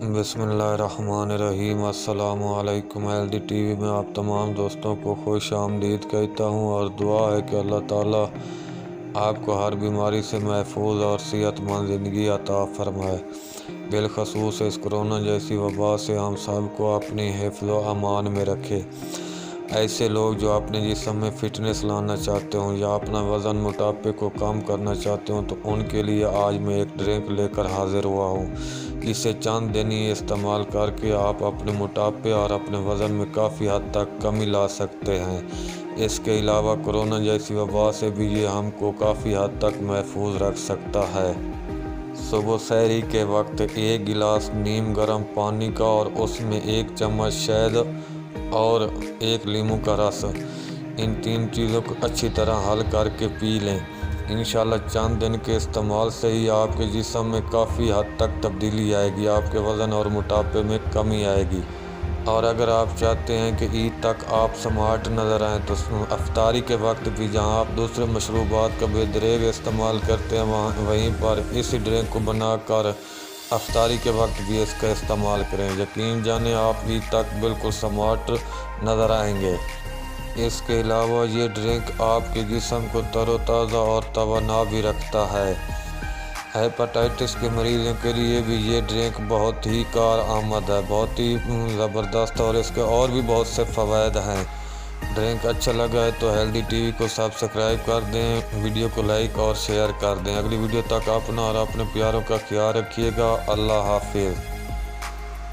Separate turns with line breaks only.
बिस्मिल्लाहिर्रहमानिर्रहीम। अस्सलामु अलैकुम। LD TV में आप तमाम दोस्तों को खुश आमदीद कहता हूँ और दुआ है कि अल्लाह ताला आपको हर बीमारी से महफूज और सेहतमंद ज़िंदगी अता फरमाए। बिलखसूस इस कोरोना जैसी वबा से हम सब को अपनी हिफ्ज़ व अमान में रखे। ऐसे लोग जो अपने जिस्म में फ़िटनेस लाना चाहते हों या अपना वज़न मोटापे को कम करना चाहते हों तो उनके लिए आज मैं एक ड्रिंक लेकर हाज़िर हुआ हूँ, जिसे चंद दिन ही इस्तेमाल करके आप अपने मोटापे और अपने वज़न में काफ़ी हद तक कमी ला सकते हैं। इसके अलावा कोरोना जैसी वबा से भी ये हमको काफ़ी हद तक महफूज रख सकता है। सुबह सहरी के वक्त एक गिलास नीम गर्म पानी का और उसमें एक चम्मच शहद और एक नींबू का रस, इन तीन चीज़ों को अच्छी तरह हल करके पी लें। इंशाल्लाह चंद दिन के इस्तेमाल से ही आपके जिस्म में काफ़ी हद तक तब्दीली आएगी, आपके वज़न और मोटापे में कमी आएगी। और अगर आप चाहते हैं कि ईद तक आप स्मार्ट नज़र आएँ तो अफ्तारी के वक्त भी जहां आप दूसरे मशरूबात का बेदरेग इस्तेमाल करते हैं वहीं पर इस ड्रिंक को बनाकर अफ्तारी के वक्त भी इसका इस्तेमाल करें। यकीन जाने आप ईद तक बिल्कुल स्मार्ट नज़र आएंगे। इसके अलावा ये ड्रिंक आपके जिस्म को तरोताज़ा और तवाना भी रखता है। हेपेटाइटिस के मरीज़ों के लिए भी ये ड्रिंक बहुत ही कारआमद है, बहुत ही ज़बरदस्त, और इसके और भी बहुत से फ़वाइद हैं। ड्रिंक अच्छा लगा है तो LD TV को सब्सक्राइब कर दें, वीडियो को लाइक और शेयर कर दें। अगली वीडियो तक अपना और अपने प्यारों का ख्याल रखिएगा। अल्लाह हाफिज़।